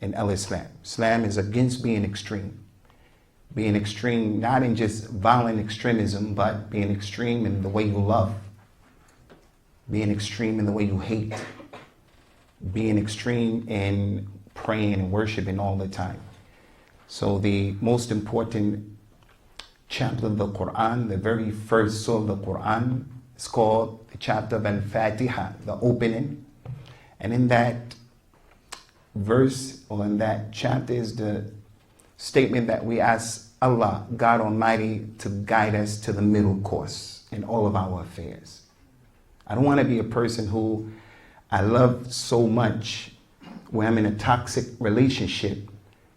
in Islam. Islam is against being extreme. Being extreme, not in just violent extremism, but being extreme in the way you love. Being extreme in the way you hate. Being extreme in praying and worshiping all the time. So the most important chapter of the Quran, the very first surah of the Quran, is called the chapter of Al-Fatiha, the opening. And in that verse, or in that chapter, is the statement that we ask Allah, God Almighty, to guide us to the middle course in all of our affairs. I don't want to be a person who I love so much where I'm in a toxic relationship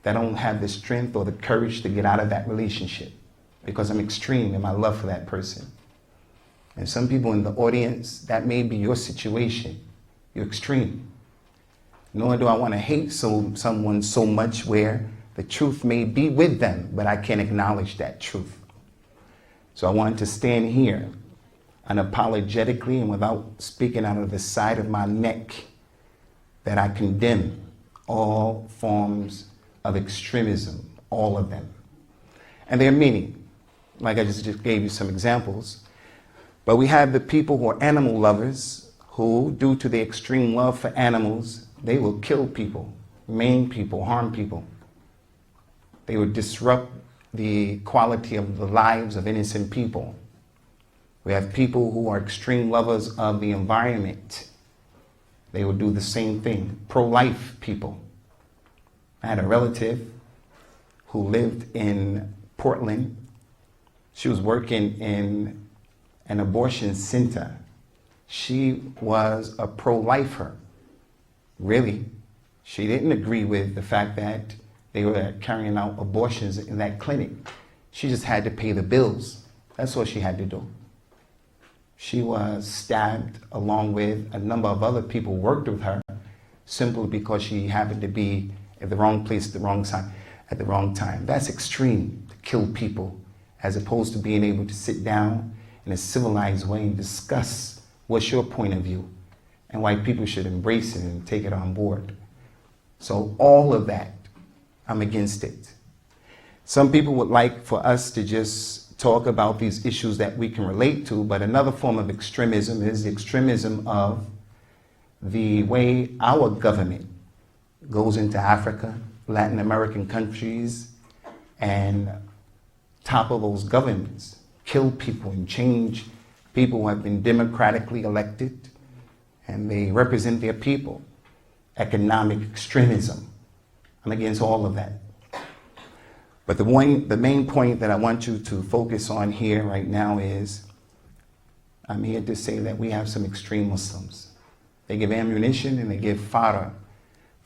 that I don't have the strength or the courage to get out of that relationship because I'm extreme in my love for that person. And some people in the audience, that may be your situation. You're extreme. Nor do I want to hate someone so much where the truth may be with them, but I can't acknowledge that truth. So I wanted to stand here unapologetically and without speaking out of the side of my neck that I condemn all forms of extremism, all of them. And there are many, like I just gave you some examples. But we have the people who are animal lovers who, due to their extreme love for animals, they will kill people, maim people, harm people. They will disrupt the quality of the lives of innocent people. We have people who are extreme lovers of the environment. They will do the same thing. Pro-life people. I had a relative who lived in Portland. She was working in an abortion center. She was a pro-lifer. Really. She didn't agree with the fact that they were carrying out abortions in that clinic. She just had to pay the bills. That's all she had to do. She was stabbed along with a number of other people who worked with her simply because she happened to be at the wrong place at the wrong time, at the wrong time. That's extreme, to kill people, as opposed to being able to sit down in a civilized way and discuss what's your point of view and why people should embrace it and take it on board. So all of that, I'm against it. Some people would like for us to just talk about these issues that we can relate to, but another form of extremism is the extremism of the way our government goes into Africa, Latin American countries, and topple those governments, kill people and change people who have been democratically elected, and they represent their people. Economic extremism. I'm against all of that. But the main point that I want you to focus on here right now is, I'm here to say that we have some extreme Muslims. They give ammunition and they give fodder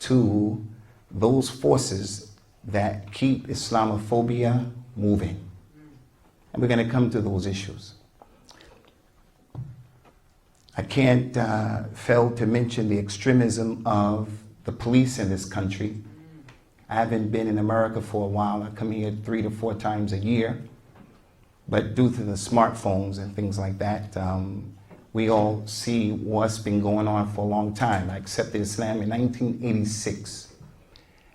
to those forces that keep Islamophobia moving. And we're going to come to those issues. I can't fail to mention the extremism of the police in this country. I haven't been in America for a while. I come here 3 to 4 times a year. But due to the smartphones and things like that, we all see what's been going on for a long time. I accepted Islam in 1986.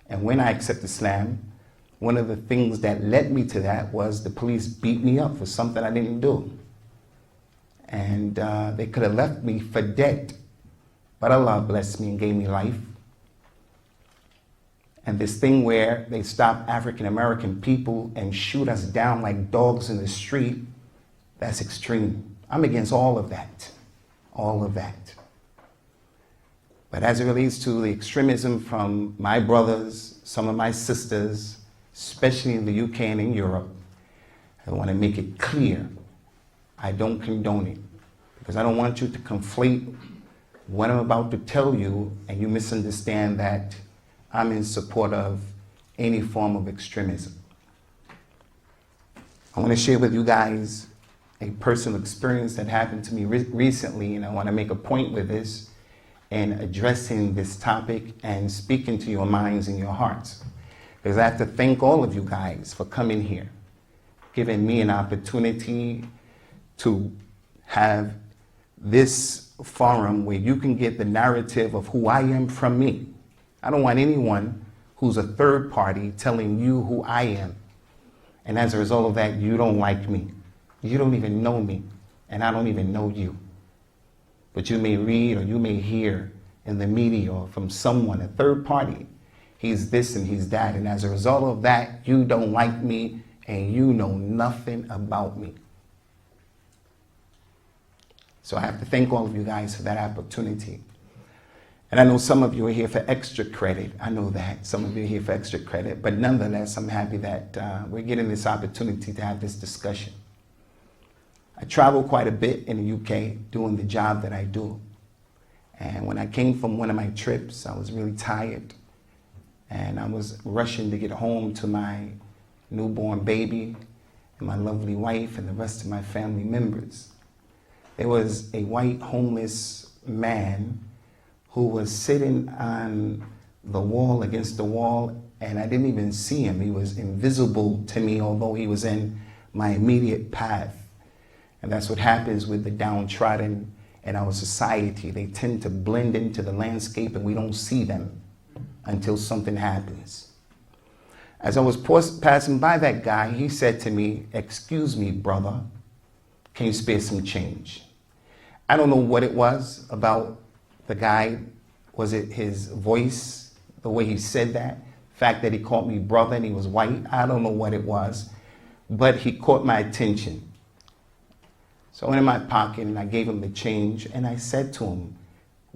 And when I accepted Islam, one of the things that led me to that was the police beat me up for something I didn't do. And they could have left me for dead. But Allah blessed me and gave me life. And this thing where they stop African American people and shoot us down like dogs in the street, that's extreme. I'm against all of that. All of that. But as it relates to the extremism from my brothers, some of my sisters, especially in the UK and in Europe, I want to make it clear, I don't condone it. Because I don't want you to conflate what I'm about to tell you and you misunderstand that I'm in support of any form of extremism. I want to share with you guys a personal experience that happened to me recently, and I want to make a point with this in addressing this topic and speaking to your minds and your hearts. Because I have to thank all of you guys for coming here, giving me an opportunity to have this forum where you can get the narrative of who I am from me. I don't want anyone who's a third party telling you who I am. And as a result of that, you don't like me. You don't even know me, and I don't even know you. But you may read or you may hear in the media or from someone, a third party, he's this and he's that. And as a result of that, you don't like me and you know nothing about me. So I have to thank all of you guys for that opportunity. And I know some of you are here for extra credit. I know that. Some of you are here for extra credit. But nonetheless, I'm happy that we're getting this opportunity to have this discussion. I travel quite a bit in the UK doing the job that I do. And when I came from one of my trips, I was really tired. And I was rushing to get home to my newborn baby and my lovely wife and the rest of my family members. There was a white homeless man who was sitting on the wall, against the wall, and I didn't even see him. He was invisible to me, although he was in my immediate path. And that's what happens with the downtrodden in our society. They tend to blend into the landscape and we don't see them until something happens. As I was passing by that guy, he said to me, "Excuse me, brother, can you spare some change?" I don't know what it was about the guy. Was it his voice, the way he said that? The fact that he called me brother and he was white? I don't know what it was, but he caught my attention. So I went in my pocket and I gave him the change and I said to him,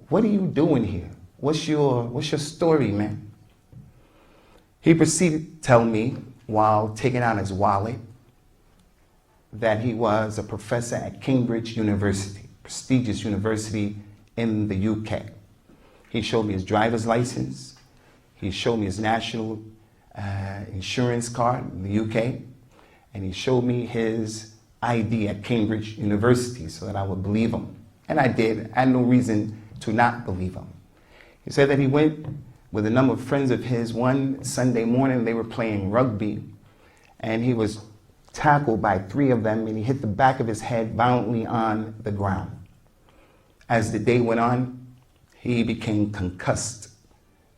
"What are you doing here? What's your story, man?" He proceeded to tell me, while taking out his wallet, that he was a professor at Cambridge University, prestigious university in the UK. He showed me his driver's license. He showed me his national insurance card in the UK. And he showed me his ID at Cambridge University so that I would believe him. And I did. I had no reason to not believe him. He said that he went with a number of friends of his one Sunday morning. They were playing rugby, and he was tackled by 3 of them, and he hit the back of his head violently on the ground. As the day went on, he became concussed,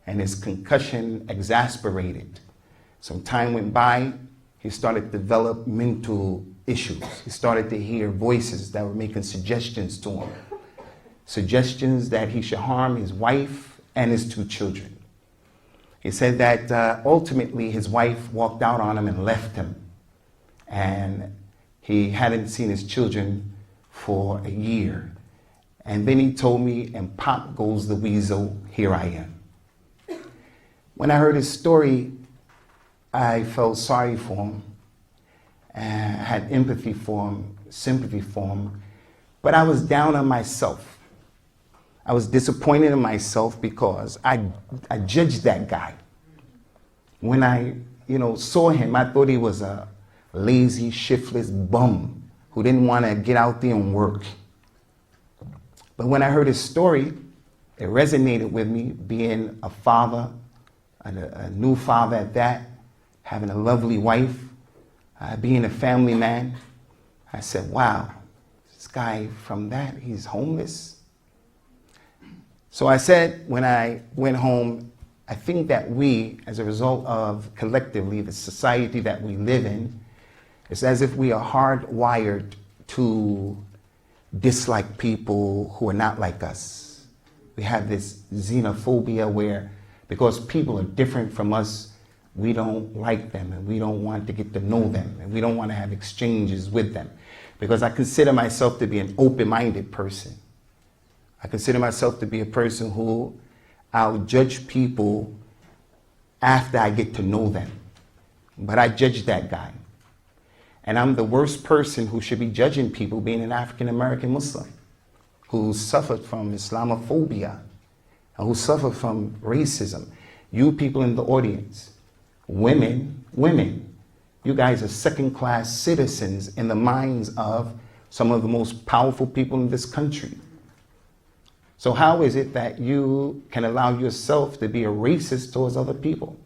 and his concussion exasperated. Some time went by, he started to develop mental issues. He started to hear voices that were making suggestions to him. Suggestions that he should harm his wife and his 2 children. He said that ultimately his wife walked out on him and left him. And he hadn't seen his children for a year. And then he told me, and pop goes the weasel, here I am. When I heard his story, I felt sorry for him. I had empathy for him, sympathy for him, but I was down on myself. I was disappointed in myself because I judged that guy. When I saw him, I thought he was a lazy, shiftless bum who didn't want to get out there and work. But when I heard his story, it resonated with me, being a father, a new father at that, having a lovely wife, being a family man. I said, wow, this guy from that, he's homeless. So I said, when I went home, I think that we, as a result of collectively the society that we live in, it's as if we are hardwired to dislike people who are not like us. We have this xenophobia where, because people are different from us, we don't like them and we don't want to get to know them and we don't want to have exchanges with them. Because I consider myself to be an open-minded person. I consider myself to be a person who I'll judge people after I get to know them. But I judge that guy. And I'm the worst person who should be judging people, being an African-American Muslim who suffered from Islamophobia and who suffered from racism. You people in the audience, women, you guys are second-class citizens in the minds of some of the most powerful people in this country. So how is it that you can allow yourself to be a racist towards other people?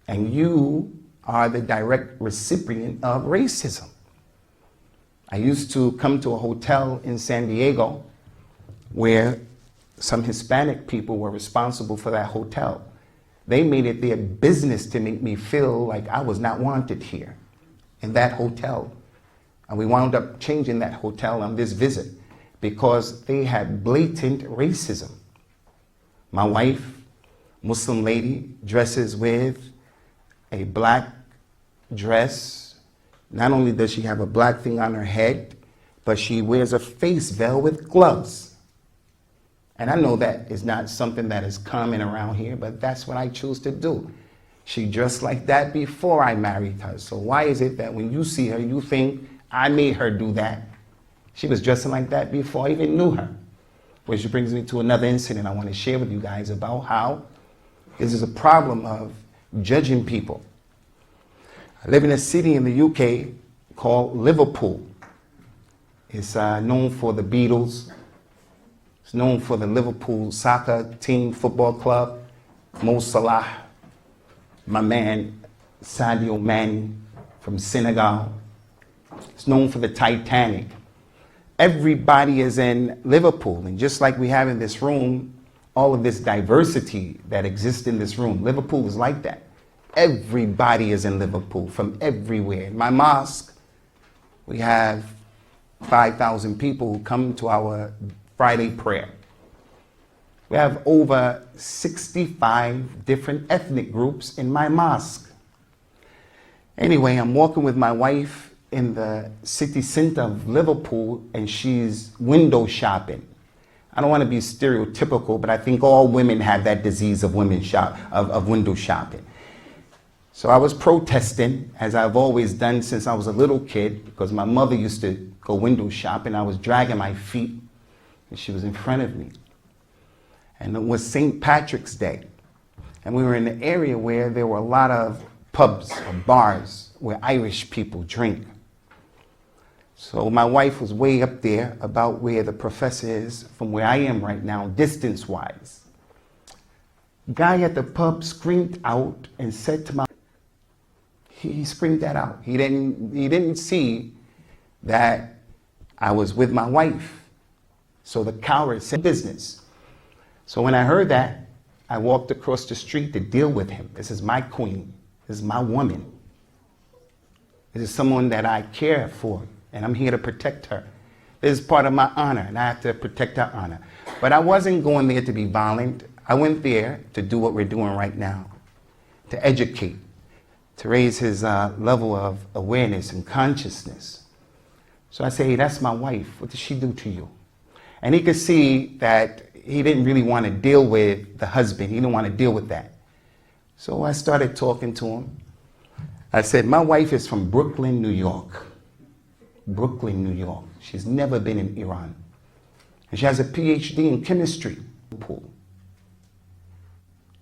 And you are the direct recipient of racism. I used to come to a hotel in San Diego where some Hispanic people were responsible for that hotel. They made it their business to make me feel like I was not wanted here in that hotel. And we wound up changing that hotel on this visit because they had blatant racism. My wife, Muslim lady, dresses with a black dress. Not only does she have a black thing on her head, but she wears a face veil with gloves. And I know that is not something that is common around here, but that's what I choose to do. She dressed like that before I married her. So why is it that when you see her, you think I made her do that? She was dressing like that before I even knew her. Which brings me to another incident I want to share with you guys about how this is a problem of judging people. I live in a city in the UK called Liverpool. It's known for the Beatles. It's known for the Liverpool soccer team football club, Mo Salah, my man Sadio Mane from Senegal. It's known for the Titanic. Everybody is in Liverpool, and just like we have in this room, all of this diversity that exists in this room, Liverpool is like that. Everybody is in Liverpool from everywhere. In my mosque, we have 5,000 people who come to our Friday prayer. We have over 65 different ethnic groups in my mosque. Anyway, I'm walking with my wife in the city center of Liverpool, and she's window shopping. I don't want to be stereotypical, but I think all women have that disease of window shopping. So I was protesting, as I've always done since I was a little kid, because my mother used to go window shopping. I was dragging my feet, and she was in front of me. And it was St. Patrick's Day. And we were in an area where there were a lot of pubs or bars where Irish people drink. So my wife was way up there about where the professor is from where I am right now, distance-wise. Guy at the pub screamed out and said to my he screamed that out. He didn't see that I was with my wife. So the coward said business. So when I heard that, I walked across the street to deal with him. This is my queen. This is my woman. This is someone that I care for, and I'm here to protect her. This is part of my honor, and I have to protect her honor. But I wasn't going there to be violent. I went there to do what we're doing right now, to educate, to raise his level of awareness and consciousness. So I say, hey, that's my wife. What did she do to you? And he could see that he didn't really want to deal with the husband. He didn't want to deal with that. So I started talking to him. I said, my wife is from Brooklyn, New York. Brooklyn, New York. She's never been in Iran. And she has a PhD in chemistry.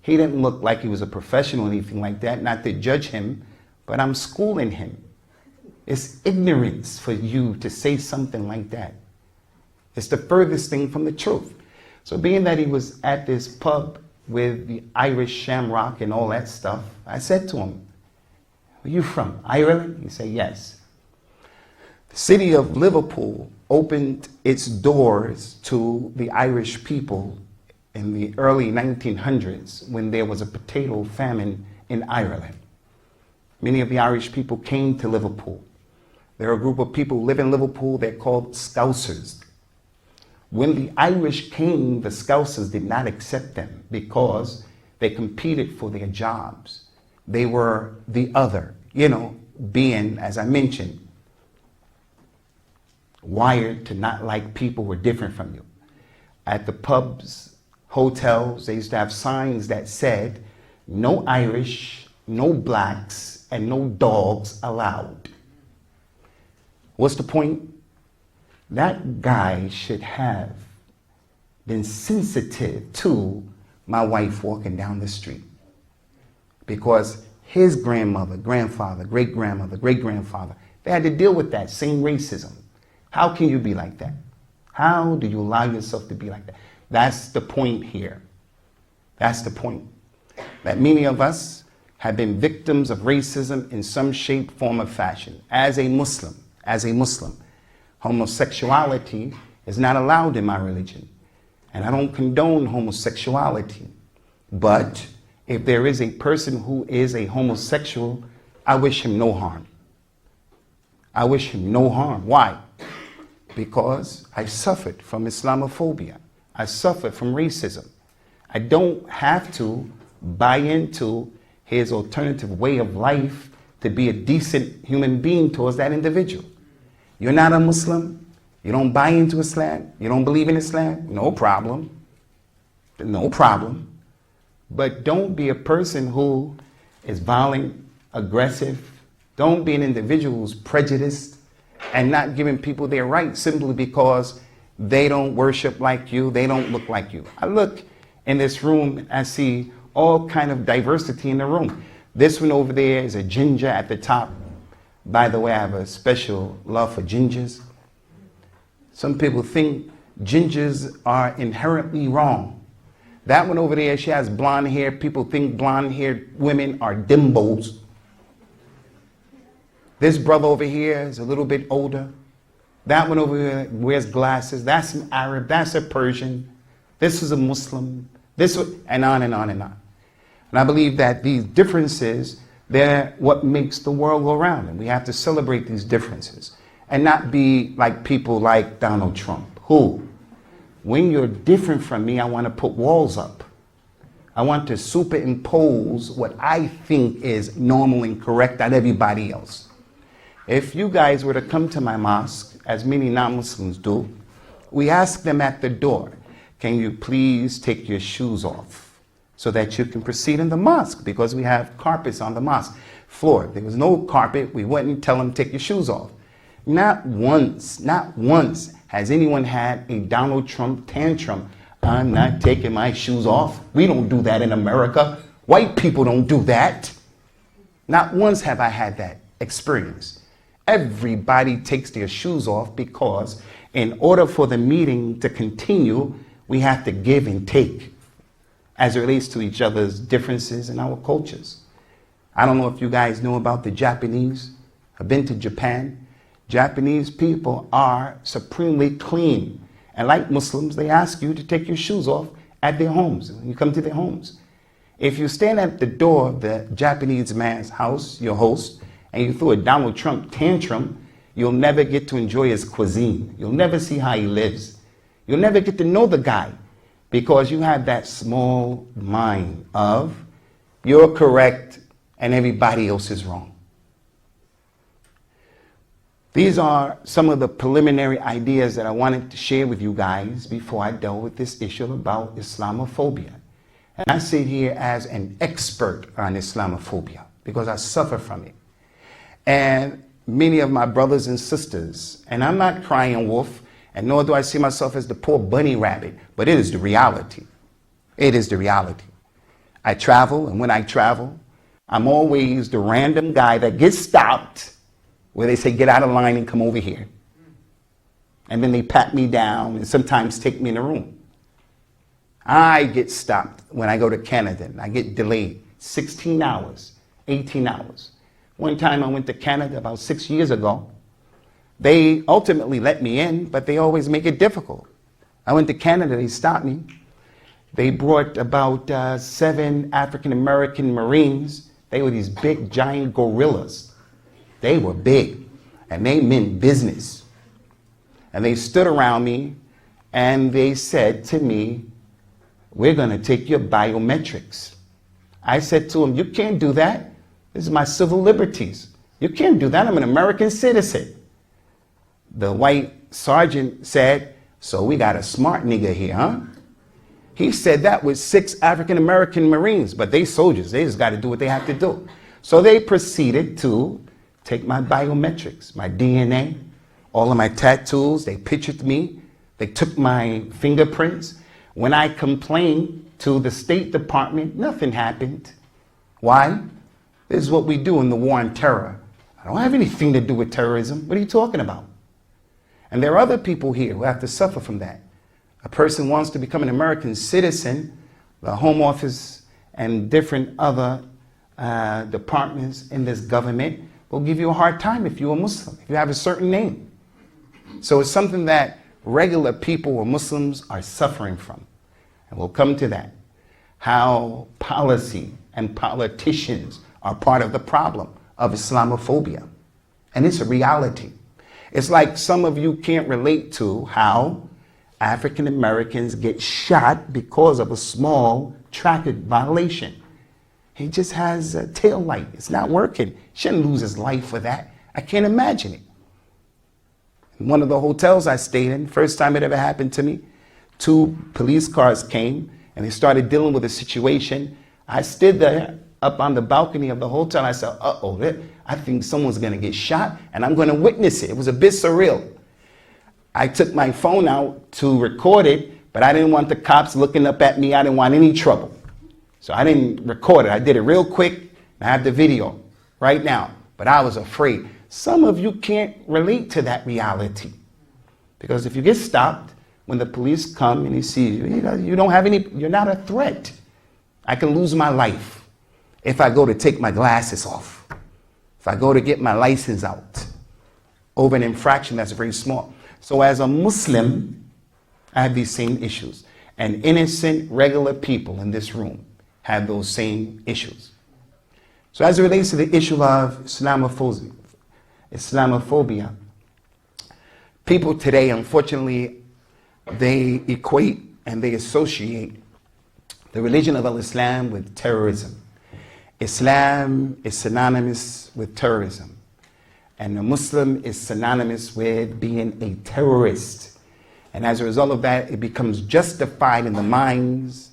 He didn't look like he was a professional or anything like that, not to judge him, but I'm schooling him. It's ignorance for you to say something like that. It's the furthest thing from the truth. So being that he was at this pub with the Irish shamrock and all that stuff, I said to him, where you from, Ireland? He said, yes. The city of Liverpool opened its doors to the Irish people in the early 1900s when there was a potato famine in Ireland. Many of the Irish people came to Liverpool. There are a group of people who live in Liverpool, they're called Scousers. When the Irish came, the Scousers did not accept them because they competed for their jobs. They were the other, being, as I mentioned, wired to not like people who were different from you. At the pubs, hotels, they used to have signs that said, no Irish, no blacks, and no dogs allowed. What's the point? That guy should have been sensitive to my wife walking down the street. Because his grandmother, grandfather, great-grandmother, great-grandfather, they had to deal with that same racism. How can you be like that? How do you allow yourself to be like that? That's the point here. That's the point. That many of us have been victims of racism in some shape, form, or fashion. As a Muslim, homosexuality is not allowed in my religion. and I don't condone homosexuality. But if there is a person who is a homosexual, I wish him no harm. I wish him no harm. Why? Because I suffered from Islamophobia. I suffered from racism. I don't have to buy into his alternative way of life to be a decent human being towards that individual. You're not a Muslim. You don't buy into Islam. You don't believe in Islam. No problem. No problem. But don't be a person who is violent, aggressive. Don't be an individual who's prejudiced and not giving people their rights simply because they don't worship like you, they don't look like you. I look in this room, I see all kind of diversity in the room. This one over there is a ginger at the top. By the way, I have a special love for gingers. Some people think gingers are inherently wrong. That one over there, she has blonde hair. People think blonde-haired women are dimbos. This brother over here is a little bit older. That one over here wears glasses. That's an Arab. That's a Persian. This is a Muslim. This and on and on and on. And I believe that these differences, they're what makes the world go round. And we have to celebrate these differences and not be like people like Donald Trump, who, when you're different from me, I want to put walls up. I want to superimpose what I think is normal and correct on everybody else. If you guys were to come to my mosque, as many non-Muslims do, we ask them at the door, can you please take your shoes off so that you can proceed in the mosque, because we have carpets on the mosque floor. There was no carpet. We wouldn't tell them take your shoes off. Not once has anyone had a Donald Trump tantrum. I'm not taking my shoes off. We don't do that in America. White people don't do that. Not once have I had that experience. Everybody takes their shoes off because in order for the meeting to continue, we have to give and take as it relates to each other's differences in our cultures. I don't know if you guys know about the Japanese. I've been to Japan. Japanese people are supremely clean. And like Muslims, they ask you to take your shoes off at their homes when you come to their homes. If you stand at the door of the Japanese man's house, your host, and you throw a Donald Trump tantrum, you'll never get to enjoy his cuisine. You'll never see how he lives. You'll never get to know the guy because you have that small mind of you're correct and everybody else is wrong. These are some of the preliminary ideas that I wanted to share with you guys before I dealt with this issue about Islamophobia. And I sit here as an expert on Islamophobia because I suffer from it. And many of my brothers and sisters, and I'm not crying wolf, and nor do I see myself as the poor bunny rabbit, but it is the reality. It is the reality. I travel, and when I travel, I'm always the random guy that gets stopped where they say, get out of line and come over here. And then they pat me down and sometimes take me in a room. I get stopped when I go to Canada and I get delayed 16 hours, 18 hours. One time I went to Canada about 6 years ago. They ultimately let me in, but they always make it difficult. I went to Canada, they stopped me. They brought about 7 African-American Marines. They were these big, giant gorillas. They were big, and they meant business. And they stood around me, and they said to me, we're going to take your biometrics. I said to them, you can't do that. This is my civil liberties. You can't do that. I'm an American citizen. The white sergeant said, so we got a smart nigga here, huh? He said that was 6 African-American Marines, but they soldiers. They just got to do what they have to do. So they proceeded to take my biometrics, my DNA, all of my tattoos. They pictured me. They took my fingerprints. When I complained to the State Department, nothing happened. Why? This is what we do in the war on terror. I don't have anything to do with terrorism. What are you talking about? And there are other people here who have to suffer from that. A person wants to become an American citizen, the Home Office and different other departments in this government will give you a hard time if you're a Muslim, if you have a certain name. So it's something that regular people or Muslims are suffering from. And we'll come to that. How policy and politicians are part of the problem of Islamophobia. And it's a reality. It's like some of you can't relate to how African Americans get shot because of a small traffic violation. He just has a tail light. It's not working. Shouldn't lose his life for that. I can't imagine it. In one of the hotels I stayed in, first time it ever happened to me, 2 police cars came and they started dealing with a situation. I stood there up on the balcony of the hotel. I said, uh-oh, I think someone's going to get shot and I'm going to witness it. It was a bit surreal. I took my phone out to record it, but I didn't want the cops looking up at me. I didn't want any trouble. So I didn't record it. I did it real quick. I have the video right now, but I was afraid. Some of you can't relate to that reality because if you get stopped, when the police come and he sees you, you don't have any, you're not a threat. I can lose my life if I go to take my glasses off, if I go to get my license out over an infraction that's very small. So as a Muslim, I have these same issues. And innocent, regular people in this room have those same issues. So as it relates to the issue of Islamophobia, people today, unfortunately, they equate and they associate the religion of Islam with terrorism. Islam is synonymous with terrorism. And a Muslim is synonymous with being a terrorist. And as a result of that, it becomes justified in the minds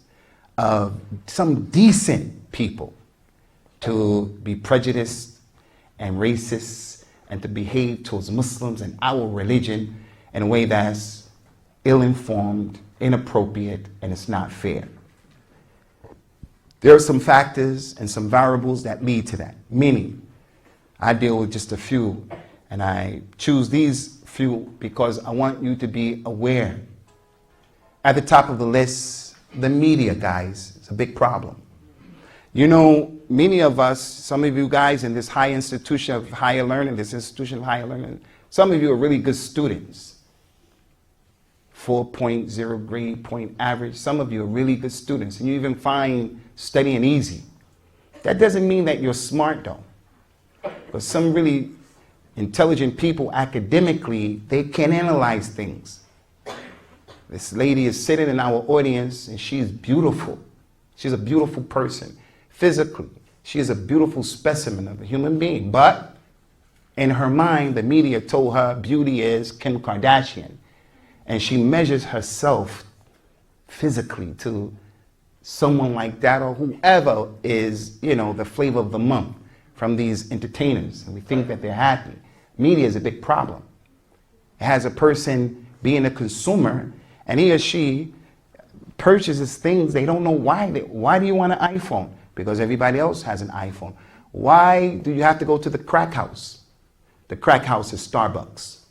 of some decent people to be prejudiced and racist and to behave towards Muslims and our religion in a way that's ill-informed, inappropriate, and it's not fair. There are some factors and some variables that lead to that. Many. I deal with just a few, and I choose these few because I want you to be aware. At the top of the list, the media, guys, is a big problem. You know, many of us, some of you guys in this high institution of higher learning, some of you are really good students. 4.0 grade point average. Some of you are really good students, and you even find studying easy. That doesn't mean that you're smart, though. But some really intelligent people academically, they can analyze things. This lady is sitting in our audience and she is beautiful. She's a beautiful person. Physically, she is a beautiful specimen of a human being. But in her mind, the media told her beauty is Kim Kardashian. And she measures herself physically to someone like that or whoever is, the flavor of the month from these entertainers, and we think that they're happy. Media is a big problem. It has a person being a consumer, and he or she purchases things they don't know why. Why do you want an iPhone? Because everybody else has an iPhone. Why do you have to go to the crack house? The crack house is Starbucks.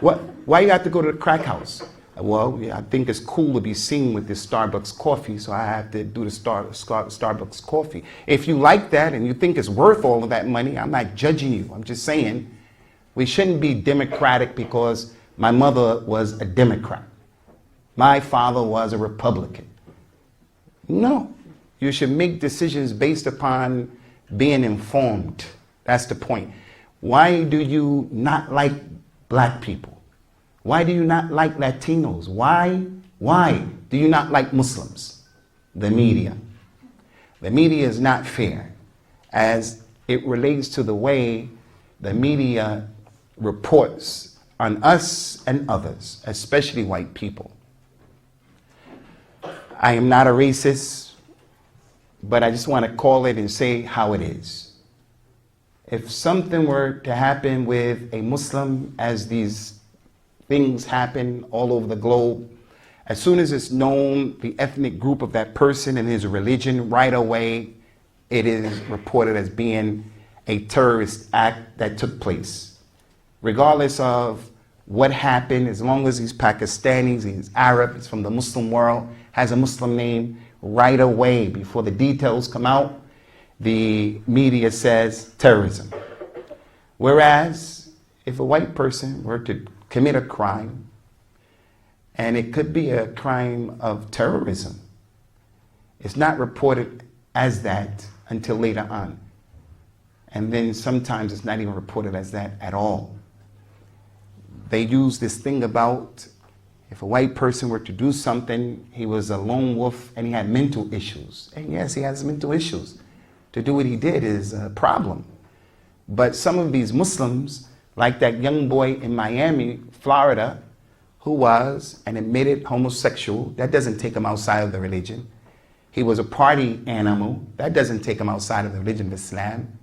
Why you have to go to the crack house? Well, I think it's cool to be seen with this Starbucks coffee, so I have to do the Starbucks coffee. If you like that and you think it's worth all of that money, I'm not judging you. I'm just saying we shouldn't be democratic because my mother was a Democrat. My father was a Republican. No, you should make decisions based upon being informed. That's the point. Why do you not like black people? Why do you not like Latinos? Why do you not like Muslims? The media. The media is not fair as it relates to the way the media reports on us and others, especially white people. I am not a racist, but I just want to call it and say how it is. If something were to happen with a Muslim, as these things happen all over the globe, as soon as it's known the ethnic group of that person and his religion, right away it is reported as being a terrorist act that took place. Regardless of what happened, as long as he's Pakistani, he's Arab, he's from the Muslim world, has a Muslim name, right away, before the details come out, the media says terrorism. Whereas, if a white person were to commit a crime, And it could be a crime of terrorism. It's not reported as that until later on. And then sometimes it's not even reported as that at all. They use this thing about if a white person were to do something, he was a lone wolf and he had mental issues. And yes, he has mental issues. To do what he did is a problem. But some of these Muslims, like that young boy in Miami, Florida, who was an admitted homosexual, that doesn't take him outside of the religion. He was a party animal, that doesn't take him outside of the religion of Islam.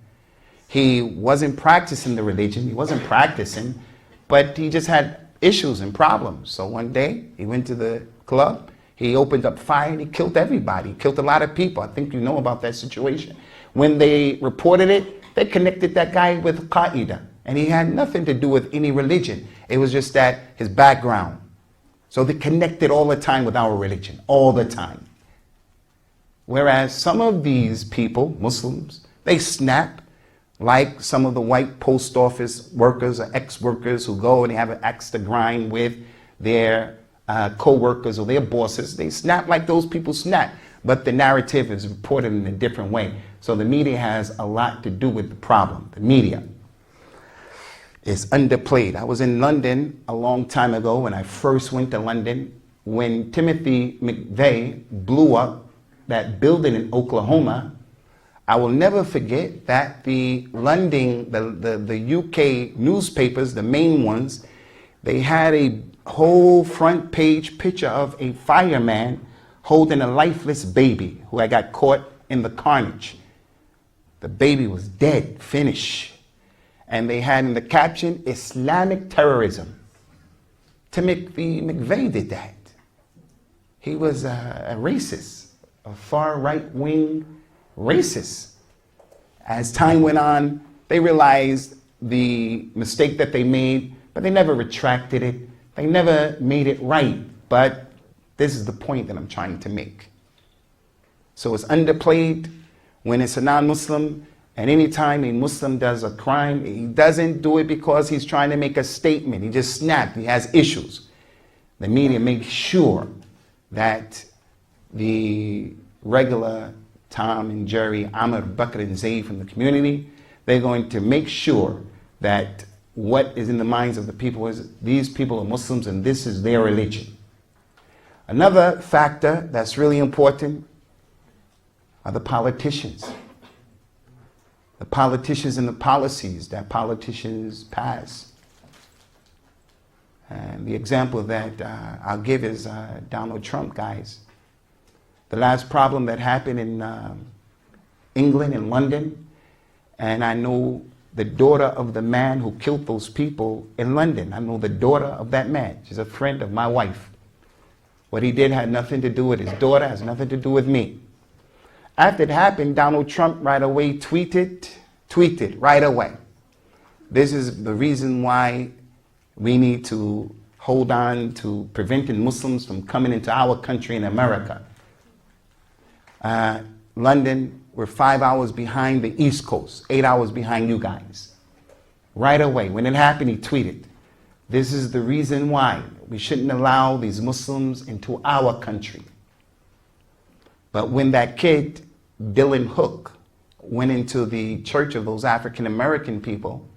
He wasn't practicing the religion, he wasn't practicing, but he just had issues and problems. So one day he went to the club, he opened up fire and he killed everybody, he killed a lot of people. I think you know about that situation. When they reported it, they connected that guy with Qaeda, and he had nothing to do with any religion. It was just that his background. So they connected all the time with our religion, all the time. Whereas some of these people, Muslims, they snap like some of the white post office workers or ex-workers who go and they have an axe to grind with their co-workers or their bosses. They snap like those people snap, but the narrative is reported in a different way. So the media has a lot to do with the problem. The media is underplayed. I was in London a long time ago when I first went to London, when Timothy McVeigh blew up that building in Oklahoma. I will never forget that the London, the UK newspapers, the main ones, they had a whole front page picture of a fireman holding a lifeless baby who had got caught in the carnage. The baby was dead, finished. And they had in the caption, Islamic terrorism. Timothy McVeigh did that. He was a racist, a far right-wing racist. As time went on, they realized the mistake that they made, but they never retracted it. They never made it right. But this is the point that I'm trying to make. So it's underplayed when it's a non-Muslim, and anytime a Muslim does a crime, he doesn't do it because he's trying to make a statement. He just snapped. He has issues. The media makes sure that the regular Tom and Jerry, Ahmed, Bakr, and Zayd from the community, they're going to make sure that what is in the minds of the people is these people are Muslims and this is their religion. Another factor that's really important are the politicians. The politicians and the policies that politicians pass. And the example that I'll give is Donald Trump, guys. The last problem that happened in England, in London, and I know the daughter of the man who killed those people in London. I know the daughter of that man. She's a friend of my wife. What he did had nothing to do with his daughter, has nothing to do with me. After it happened, Donald Trump right away tweeted right away. This is the reason why we need to hold on to preventing Muslims from coming into our country in America. London, we're 5 hours behind the East Coast, 8 hours behind you guys. Right away, when it happened, he tweeted, this is the reason why we shouldn't allow these Muslims into our country. But when that kid, Dylan Hook, went into the church of those African American people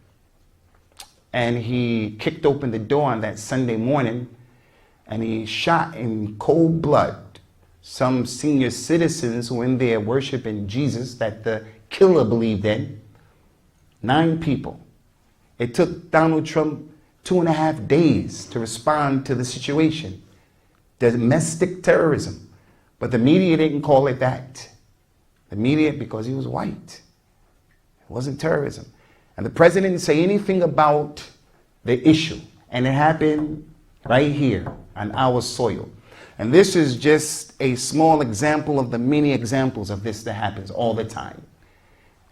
and he kicked open the door on that Sunday morning and he shot in cold blood some senior citizens who were in there worshiping Jesus that the killer believed in. 9 people. It took Donald Trump 2.5 days to respond to the situation. Domestic terrorism. But the media didn't call it that. The media, because he was white. It wasn't terrorism. And the president didn't say anything about the issue. And it happened right here on our soil. And this is just a small example of the many examples of this that happens all the time.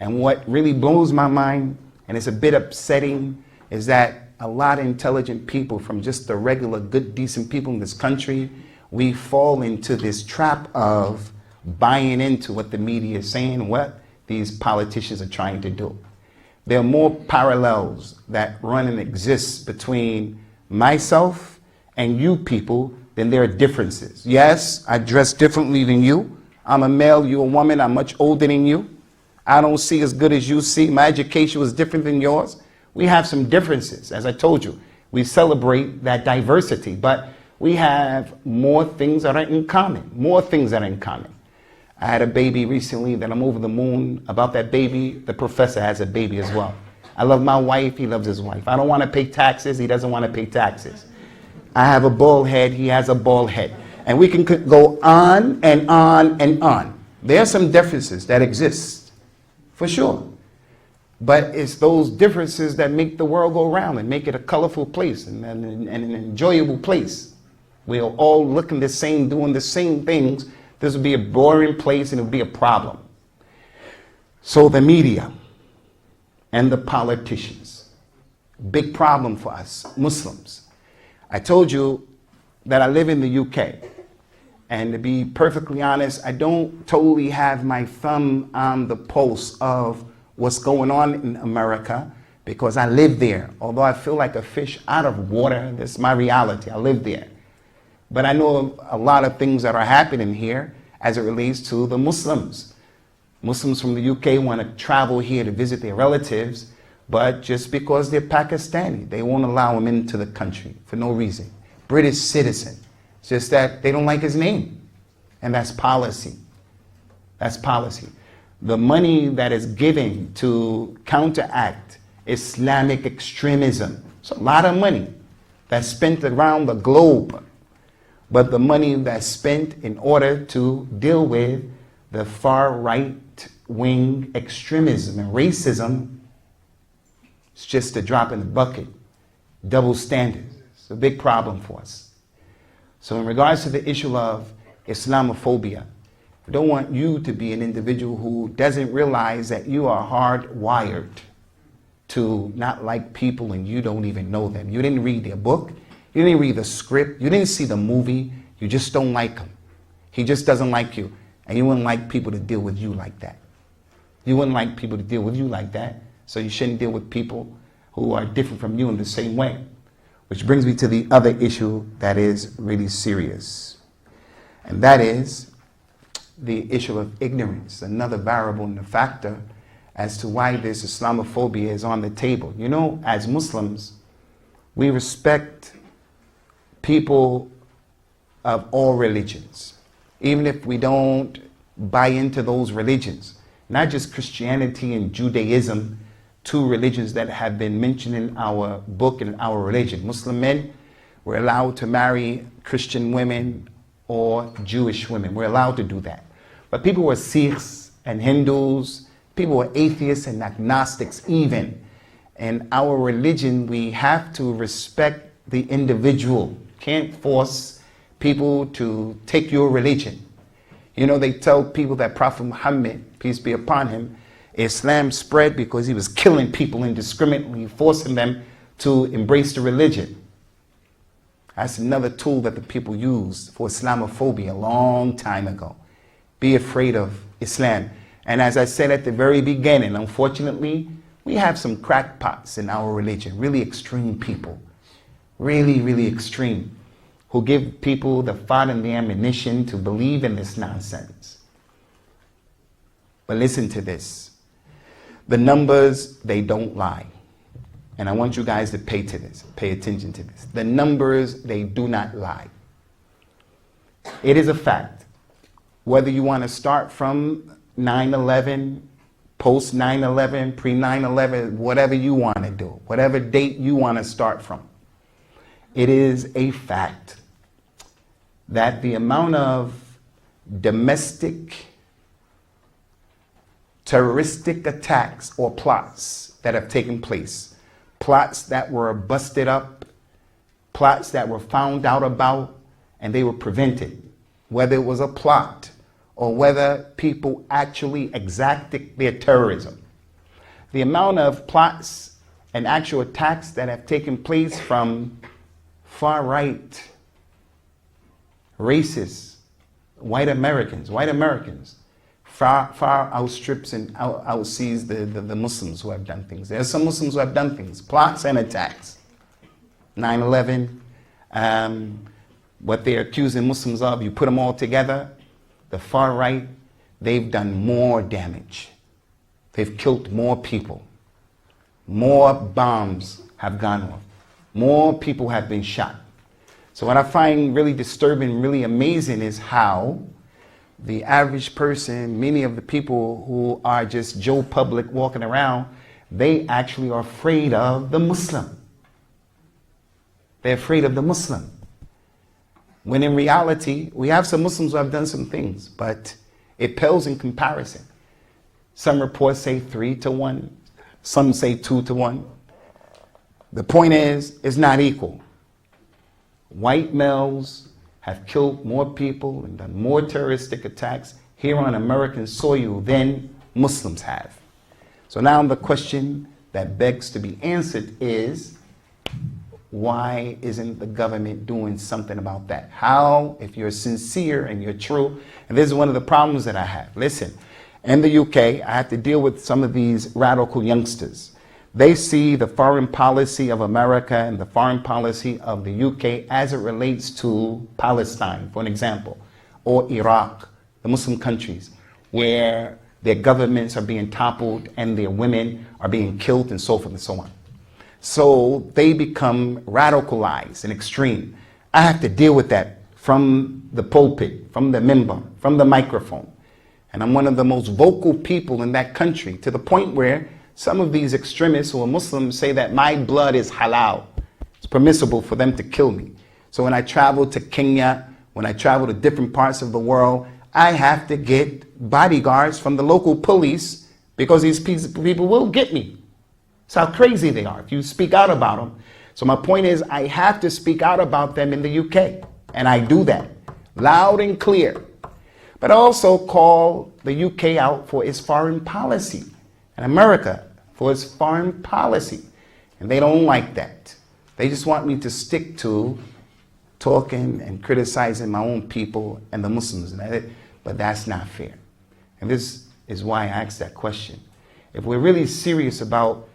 And what really blows my mind, and it's a bit upsetting, is that a lot of intelligent people from just the regular good, decent people in this country, we fall into this trap of buying into what the media is saying, what these politicians are trying to do. There are more parallels that run and exist between myself and you people then there are differences. Yes, I dress differently than you. I'm a male, you're a woman, I'm much older than you. I don't see as good as you see. My education was different than yours. We have some differences. As I told you, we celebrate that diversity, but we have more things that are in common, more things that are in common. I had a baby recently that I'm over the moon about that baby. The professor has a baby as well. I love my wife, he loves his wife. I don't want to pay taxes, he doesn't want to pay taxes. I have a bald head, he has a bald head. And we can go on and on and on. There are some differences that exist, for sure. But it's those differences that make the world go round and make it a colorful place and an enjoyable place. We're all looking the same, doing the same things. This would be a boring place and it would be a problem. So the media and the politicians, big problem for us Muslims. I told you that I live in the UK. And to be perfectly honest, I don't totally have my thumb on the pulse of what's going on in America because I live there. Although I feel like a fish out of water, that's my reality. I live there. But I know a lot of things that are happening here as it relates to the Muslims. Muslims from the UK want to travel here to visit their relatives, but just because they're Pakistani, they won't allow them into the country for no reason. British citizen. It's just that they don't like his name. And that's policy. That's policy. The money that is given to counteract Islamic extremism, it's a lot of money that's spent around the globe. But the money that's spent in order to deal with the far right-wing extremism and racism, it's just a drop in the bucket. Double standards. It's a big problem for us. So in regards to the issue of Islamophobia, I don't want you to be an individual who doesn't realize that you are hardwired to not like people and you don't even know them. You didn't read their book. You didn't read the script. You didn't see the movie. You just don't like him. He just doesn't like you. And you wouldn't like people to deal with you like that. You wouldn't like people to deal with you like that. So you shouldn't deal with people who are different from you in the same way. Which brings me to the other issue that is really serious. And that is the issue of ignorance, another variable and a factor as to why this Islamophobia is on the table. You know, as Muslims, we respect people of all religions, even if we don't buy into those religions. Not just Christianity and Judaism, two religions that have been mentioned in our book and our religion. Muslim men were allowed to marry Christian women or Jewish women. We're allowed to do that. But people were Sikhs and Hindus, people were atheists and agnostics even. In our religion, we have to respect the individual. Can't force people to take your religion. You know, they tell people that Prophet Muhammad, peace be upon him, Islam spread because he was killing people indiscriminately, forcing them to embrace the religion. That's another tool that the people used for Islamophobia a long time ago. Be afraid of Islam. And as I said at the very beginning, unfortunately, we have some crackpots in our religion, really extreme people, really, really extreme, who give people the thought and the ammunition to believe in this nonsense. But listen to this. The numbers, they don't lie. And I want you guys to pay attention to this. The numbers, they do not lie. It is a fact. Whether you want to start from 9/11, post 9/11, pre 9/11, whatever you want to do, whatever date you want to start from, it is a fact that the amount of domestic terroristic attacks or plots that have taken place, plots that were busted up, plots that were found out about and they were prevented, whether it was a plot or whether people actually exacted their terrorism. The amount of plots and actual attacks that have taken place from far right, racist, white Americans, far outstrips and outsees the Muslims who have done things. There are some Muslims who have done things, plots and attacks. 9/11, what they're accusing Muslims of, you put them all together, the far right, they've done more damage. They've killed more people. More bombs have gone off. More people have been shot. So what I find really disturbing, really amazing is how the average person, many of the people who are just Joe Public walking around, they actually are afraid of the Muslim. They're afraid of the Muslim. When in reality, we have some Muslims who have done some things, but it pales in comparison. Some reports say 3-1, some say 2-1. The point is, it's not equal. White males have killed more people and done more terroristic attacks here on American soil than Muslims have. So now the question that begs to be answered is, why isn't the government doing something about that? How, if you're sincere and you're true, and this is one of the problems that I have. Listen, in the UK, I have to deal with some of these radical youngsters. They see the foreign policy of America and the foreign policy of the UK as it relates to Palestine, for an example, or Iraq, the Muslim countries, where their governments are being toppled and their women are being killed and so forth and so on. So they become radicalized and extreme. I have to deal with that from the pulpit, from the minbar, from the microphone. And I'm one of the most vocal people in that country, to the point where some of these extremists who are Muslims say that my blood is halal. It's permissible for them to kill me. So when I travel to Kenya, when I travel to different parts of the world, I have to get bodyguards from the local police because these people will get me. It's how crazy they are if you speak out about them. So my point is, I have to speak out about them in the UK. And I do that loud and clear. But I also call the UK out for its foreign policy and America for its foreign policy. And they don't like that. They just want me to stick to talking and criticizing my own people and the Muslims. But that's not fair. And this is why I asked that question. If we're really serious about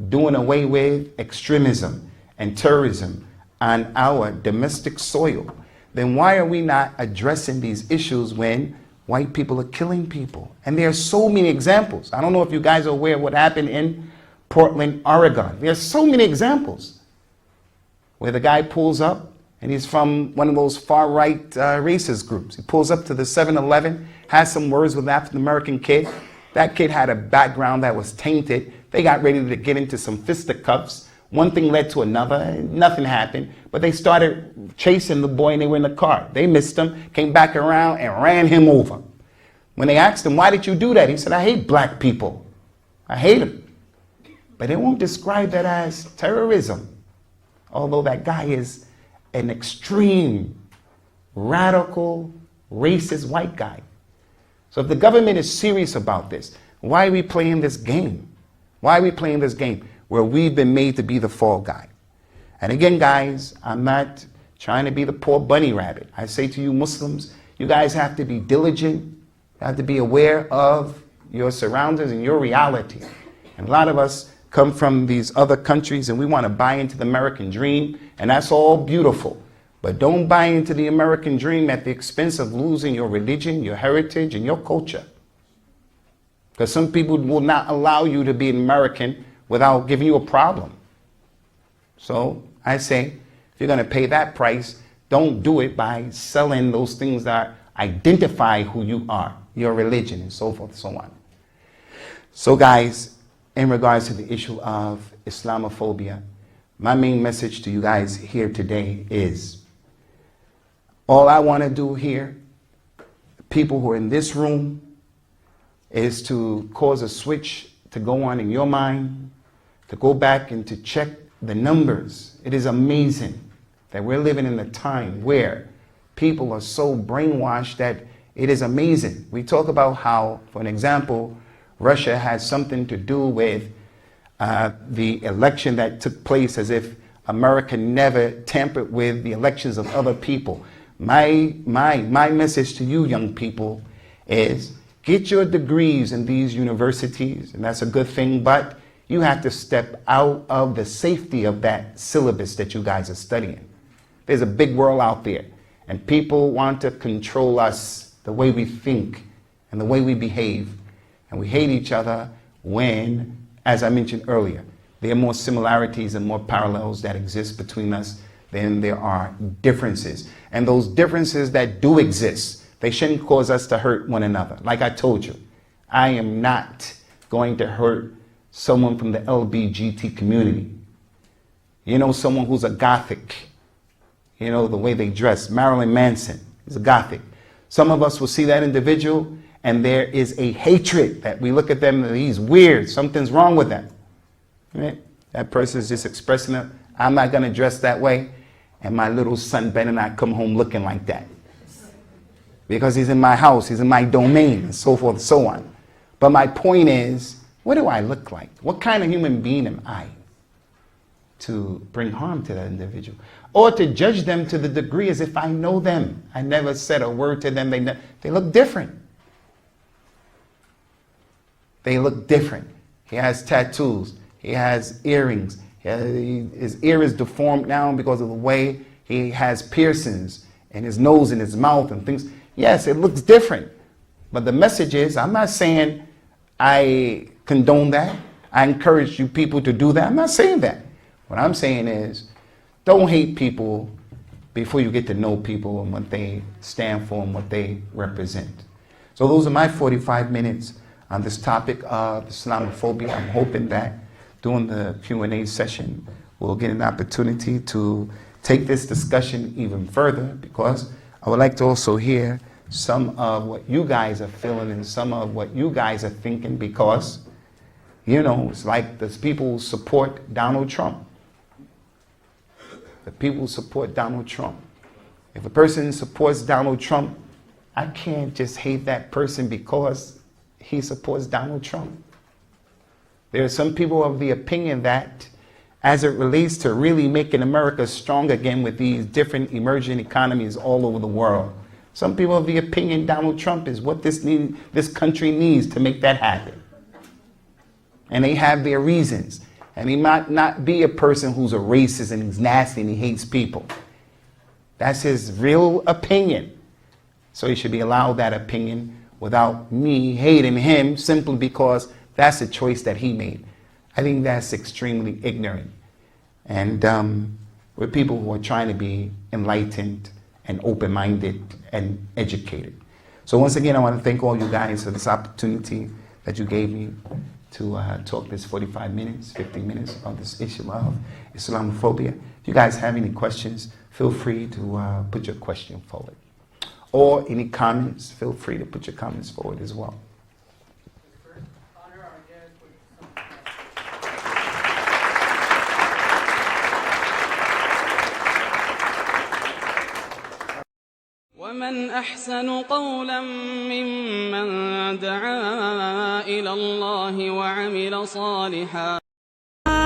doing away with extremism and terrorism on our domestic soil, then why are we not addressing these issues when white people are killing people? And there are so many examples. I don't know if you guys are aware of what happened in Portland, Oregon. There are so many examples where the guy pulls up and he's from one of those far-right racist groups. He pulls up to the 7-Eleven, has some words with an African-American kid. That kid had a background that was tainted. They got ready to get into some fisticuffs. One thing led to another. Nothing happened. But they started chasing the boy and they were in the car. They missed him, came back around and ran him over. When they asked him, why did you do that? He said, I hate black people. I hate them. But they won't describe that as terrorism. Although that guy is an extreme, radical, racist white guy. So if the government is serious about this, why are we playing this game? Why are we playing this game where we've been made to be the fall guy? And again, guys, I'm not trying to be the poor bunny rabbit. I say to you Muslims, you guys have to be diligent. You have to be aware of your surroundings and your reality. And a lot of us come from these other countries and we want to buy into the American dream, and that's all beautiful. But don't buy into the American dream at the expense of losing your religion, your heritage, and your culture. Because some people will not allow you to be an American without giving you a problem. So I say, if you're going to pay that price, don't do it by selling those things that identify who you are, your religion, and so forth and so on. So guys, in regards to the issue of Islamophobia, my main message to you guys here today is, all I want to do here, people who are in this room, is to cause a switch to go on in your mind, to go back and to check the numbers. It is amazing that we're living in a time where people are so brainwashed that it is amazing. We talk about how, for an example, Russia has something to do with the election that took place, as if America never tampered with the elections of other people. My message to you young people is, get your degrees in these universities, and that's a good thing, but you have to step out of the safety of that syllabus that you guys are studying. There's a big world out there. And people want to control us, the way we think and the way we behave. And we hate each other when, as I mentioned earlier, there are more similarities and more parallels that exist between us than there are differences. And those differences that do exist, they shouldn't cause us to hurt one another. Like I told you, I am not going to hurt someone from the LGBT community. You know, someone who's a Gothic, you know, the way they dress. Marilyn Manson is a Gothic. Some of us will see that individual and there is a hatred that we look at them and he's weird, something's wrong with them. Right? That person is just expressing it. I'm not going to dress that way. And my little son better not come home looking like that. Because he's in my house, he's in my domain, and so forth and so on. But my point is, what do I look like? What kind of human being am I to bring harm to that individual? Or to judge them to the degree as if I know them. I never said a word to them. They look different. They look different. He has tattoos. He has earrings. His ear is deformed now because of the way he has piercings in his nose and his mouth and things. Yes, it looks different. But the message is, I'm not saying I condone that. I encourage you people to do that. I'm not saying that. What I'm saying is, don't hate people before you get to know people and what they stand for and what they represent. So those are my 45 minutes on this topic of Islamophobia. I'm hoping that during the Q&A session, we'll get an opportunity to take this discussion even further, because I would like to also hear some of what you guys are feeling and some of what you guys are thinking, because, you know, it's like there's people who support Donald Trump. The people who support Donald Trump. If a person supports Donald Trump, I can't just hate that person because he supports Donald Trump. There are some people of the opinion that, as it relates to really making America strong again with these different emerging economies all over the world, some people of the opinion Donald Trump is what this country needs to make that happen. And they have their reasons. And he might not be a person who's a racist and he's nasty and he hates people. That's his real opinion. So he should be allowed that opinion without me hating him simply because that's a choice that he made. I think that's extremely ignorant. And we're people who are trying to be enlightened and open-minded and educated. So once again, I want to thank all you guys for this opportunity that you gave me to talk this 45 minutes, 50 minutes about this issue of Islamophobia. If you guys have any questions, feel free to put your question forward. Or any comments, feel free to put your comments forward as well. ومن أحسن قولا ممن دعا إلى الله وعمل صالحا